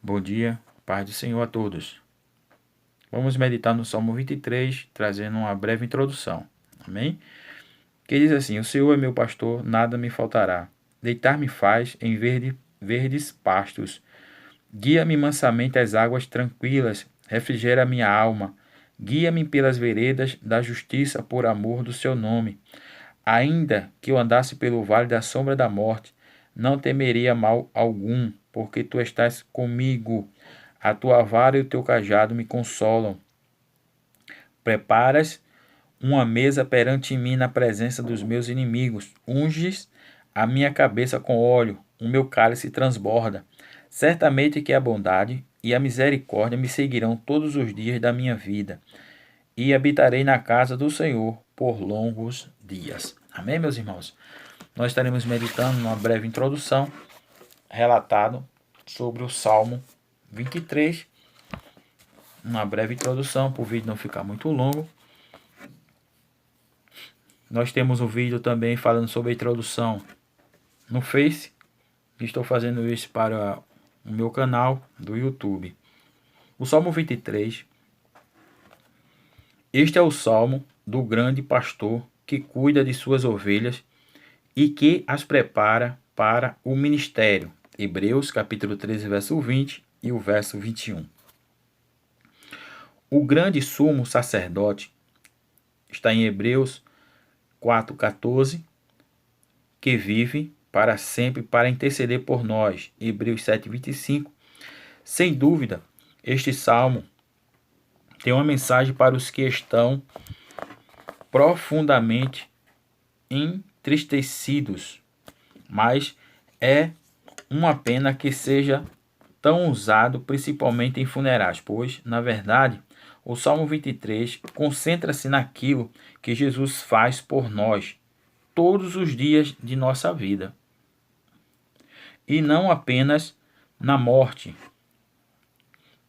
Bom dia, paz do Senhor a todos. Vamos meditar no Salmo 23, trazendo uma breve introdução. Amém? Que diz assim: O Senhor é meu pastor, nada me faltará. Deitar-me faz em verdes pastos. Guia-me mansamente às águas tranquilas, refrigera minha alma. Guia-me pelas veredas da justiça por amor do seu nome. Ainda que eu andasse pelo vale da sombra da morte, não temeria mal algum, porque tu estás comigo. A tua vara e o teu cajado me consolam. Preparas uma mesa perante mim na presença dos meus inimigos. Unges a minha cabeça com óleo, o meu cálice transborda. Certamente que a bondade e a misericórdia me seguirão todos os dias da minha vida, e habitarei na casa do Senhor por longos dias. Amém, meus irmãos? Nós estaremos meditando numa breve introdução, relatado sobre o Salmo 23, uma breve introdução, para o vídeo não ficar muito longo. Nós temos um vídeo também falando sobre a introdução no Face. Estou fazendo isso para o meu canal do YouTube. O Salmo 23. Este é o Salmo do grande pastor que cuida de suas ovelhas e que as prepara para o ministério. Hebreus capítulo 13, verso 20 e o verso 21. O grande sumo sacerdote está em Hebreus 4,14, que vive para sempre para interceder por nós. Hebreus 7,25. Sem dúvida, este salmo tem uma mensagem para os que estão profundamente entristecidos, mas é uma pena que seja tão usado principalmente em funerais, pois, na verdade, o Salmo 23 concentra-se naquilo que Jesus faz por nós todos os dias de nossa vida, e não apenas na morte.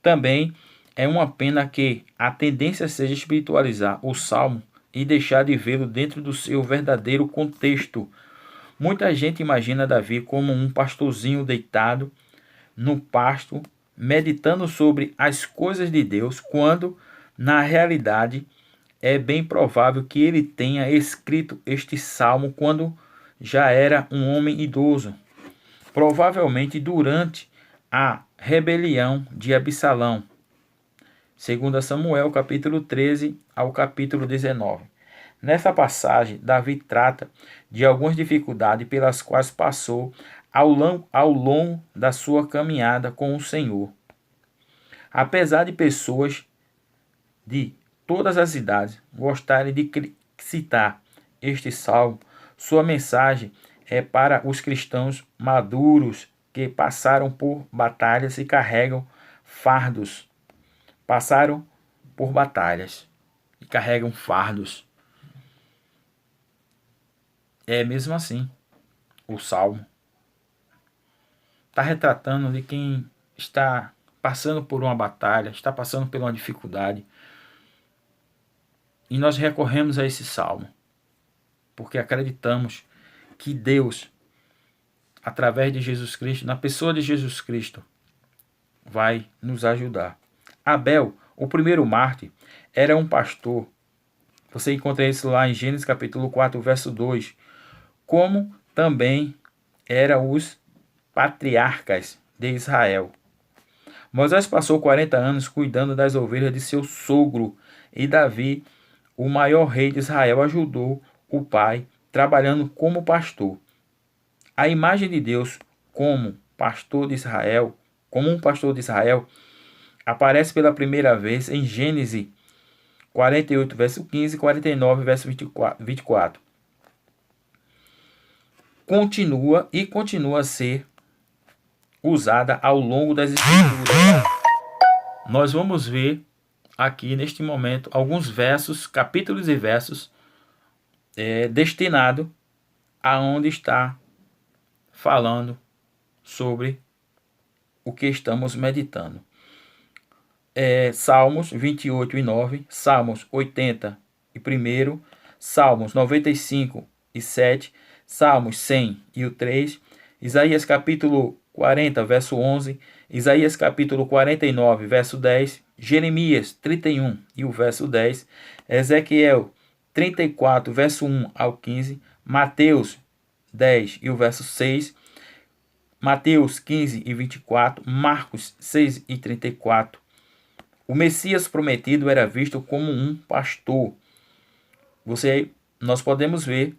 Também é uma pena que a tendência seja espiritualizar o Salmo e deixar de vê-lo dentro do seu verdadeiro contexto. Muita gente imagina Davi como um pastorzinho deitado no pasto, meditando sobre as coisas de Deus, quando, na realidade, é bem provável que ele tenha escrito este salmo quando já era um homem idoso, provavelmente durante a rebelião de Absalão. 2 Samuel, capítulo 13 ao capítulo 19. Nessa passagem, Davi trata de algumas dificuldades pelas quais passou ao longo da sua caminhada com o Senhor. Apesar de pessoas de todas as idades gostarem de citar este salmo, sua mensagem é para os cristãos maduros que passaram por batalhas e carregam fardos. Passaram por batalhas e carregam fardos. É mesmo assim, o salmo está retratando de quem está passando por uma batalha, está passando por uma dificuldade. E nós recorremos a esse salmo, porque acreditamos que Deus, através de Jesus Cristo, na pessoa de Jesus Cristo, vai nos ajudar. Abel, o primeiro mártir, era um pastor. Você encontra isso lá em Gênesis capítulo 4, verso 2. Como também eram os patriarcas de Israel. Moisés passou 40 anos cuidando das ovelhas de seu sogro, e Davi, o maior rei de Israel, ajudou o pai trabalhando como pastor. A imagem de Deus como pastor de Israel, aparece pela primeira vez em Gênesis 48, verso 15 e 49, verso 24. Continua a ser usada ao longo das escrituras. Nós vamos ver aqui neste momento alguns versos, capítulos e versos destinados a onde está falando sobre o que estamos meditando. Salmos 28 e 9, Salmos 80 e 1, Salmos 95 e 7, Salmos 100 e o 3, Isaías capítulo 40, verso 11, Isaías capítulo 49, verso 10, Jeremias 31 e o verso 10, Ezequiel 34, verso 1 ao 15, Mateus 10 e o verso 6, Mateus 15 e 24, Marcos 6 e 34. O Messias prometido era visto como um pastor. Nós podemos ver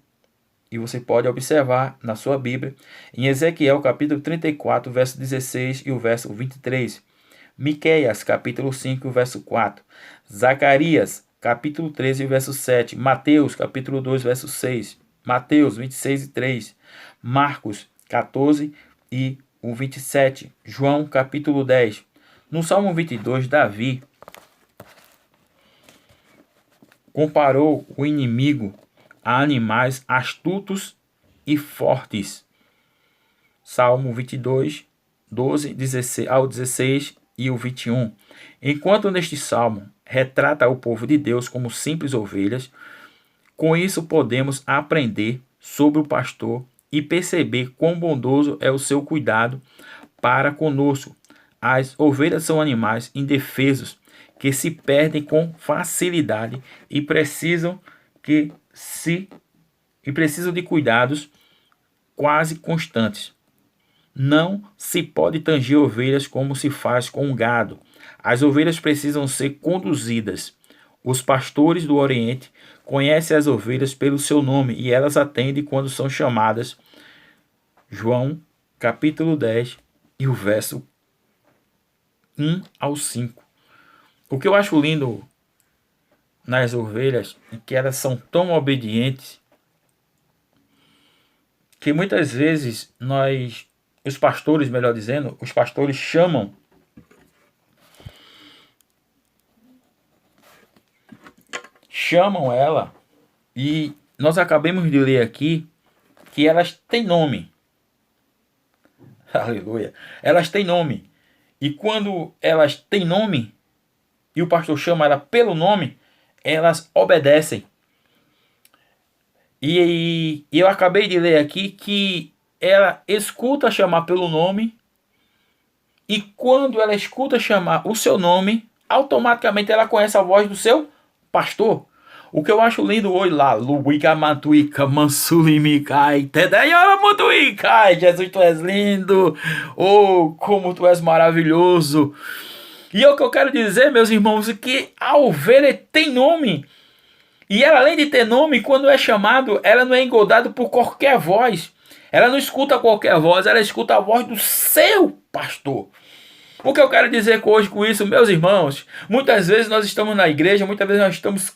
e você pode observar na sua Bíblia, em Ezequiel capítulo 34, verso 16 e o verso 23. Miqueias capítulo 5, verso 4. Zacarias capítulo 13, verso 7. Mateus capítulo 2, verso 6. Mateus 26 e 3. Marcos 14 e o 27. João capítulo 10. No Salmo 22, Davi comparou o inimigo a animais astutos e fortes. Salmo 22, 12 16, ao 16 e o 21. Enquanto neste salmo retrata o povo de Deus como simples ovelhas, com isso podemos aprender sobre o pastor e perceber quão bondoso é o seu cuidado para conosco. As ovelhas são animais indefesos que se perdem com facilidade e precisam de cuidados quase constantes. Não se pode tanger ovelhas como se faz com um gado. As ovelhas precisam ser conduzidas. Os pastores do Oriente conhecem as ovelhas pelo seu nome e elas atendem quando são chamadas. João capítulo 10 e o verso 1 ao 5. O que eu acho lindo nas ovelhas é que elas são tão obedientes que muitas vezes os pastores, melhor dizendo, os pastores chamam ela e nós acabamos de ler aqui que elas têm nome. Aleluia. Elas têm nome. E quando elas têm nome e o pastor chama ela pelo nome, elas obedecem. E eu acabei de ler aqui que ela escuta chamar pelo nome e quando ela escuta chamar o seu nome, automaticamente ela conhece a voz do seu pastor. O que eu acho lindo hoje lá, Luica Matuica, Mansulimicai, Tedaiora Mutuicai, Jesus, tu és lindo, oh, como tu és maravilhoso. E é o que eu quero dizer, meus irmãos, é que a ovelha tem nome. E ela, além de ter nome, quando é chamado, ela não é engodada por qualquer voz. Ela não escuta qualquer voz, ela escuta a voz do seu pastor. O que eu quero dizer hoje com isso, meus irmãos, muitas vezes nós estamos na igreja, muitas vezes nós estamos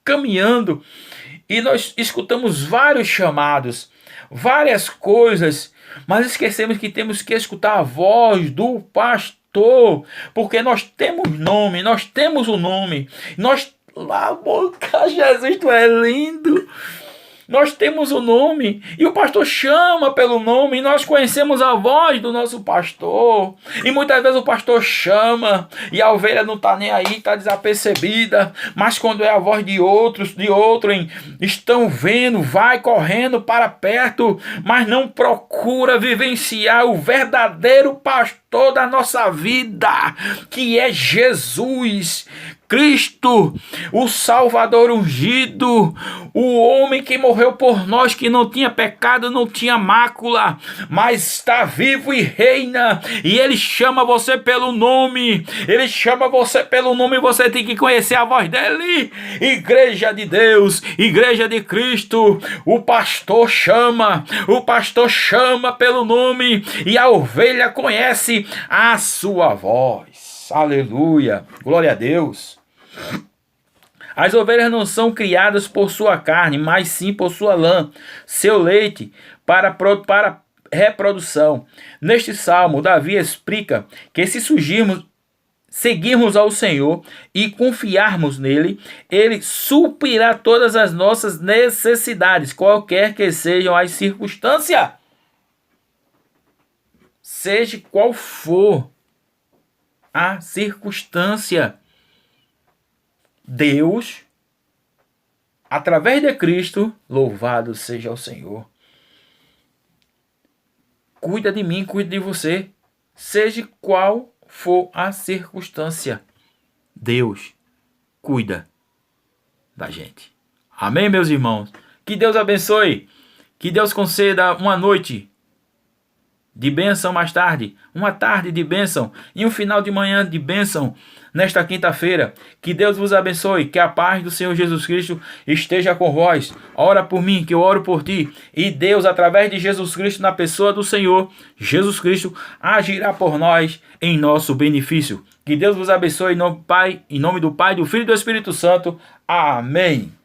caminhando e nós escutamos vários chamados, várias coisas, mas esquecemos que temos que escutar a voz do pastor, porque nós temos nome, nós temos o nome, nós lá, boca, Jesus, tu é lindo. Nós temos o nome e o pastor chama pelo nome e nós conhecemos a voz do nosso pastor. E muitas vezes o pastor chama e a ovelha não está nem aí, está desapercebida. Mas quando é a voz de outrem, estão vendo, vai correndo para perto, mas não procura vivenciar o verdadeiro pastor da nossa vida, que é Jesus Cristo, o Salvador ungido, o homem que morreu por nós, que não tinha pecado, não tinha mácula, mas está vivo e reina, e ele chama você pelo nome, ele chama você pelo nome, e você tem que conhecer a voz dele. Igreja de Deus, igreja de Cristo, o pastor chama pelo nome, e a ovelha conhece a sua voz. Aleluia, glória a Deus. As ovelhas não são criadas por sua carne, mas sim por sua lã, seu leite, para reprodução. Neste salmo, Davi explica que se seguirmos ao Senhor e confiarmos nele, ele suprirá todas as nossas necessidades, qualquer que sejam as circunstâncias. Seja qual for a circunstância, Deus, através de Cristo, louvado seja o Senhor, cuida de mim, cuida de você. Seja qual for a circunstância, Deus cuida da gente. Amém, meus irmãos? Que Deus abençoe. Que Deus conceda uma noite de bênção mais tarde, uma tarde de bênção e um final de manhã de bênção nesta quinta-feira. Que Deus vos abençoe, que a paz do Senhor Jesus Cristo esteja com vós. Ora por mim, que eu oro por ti. E Deus, através de Jesus Cristo, na pessoa do Senhor Jesus Cristo, agirá por nós em nosso benefício. Que Deus vos abençoe em nome do Pai, do Filho e do Espírito Santo. Amém.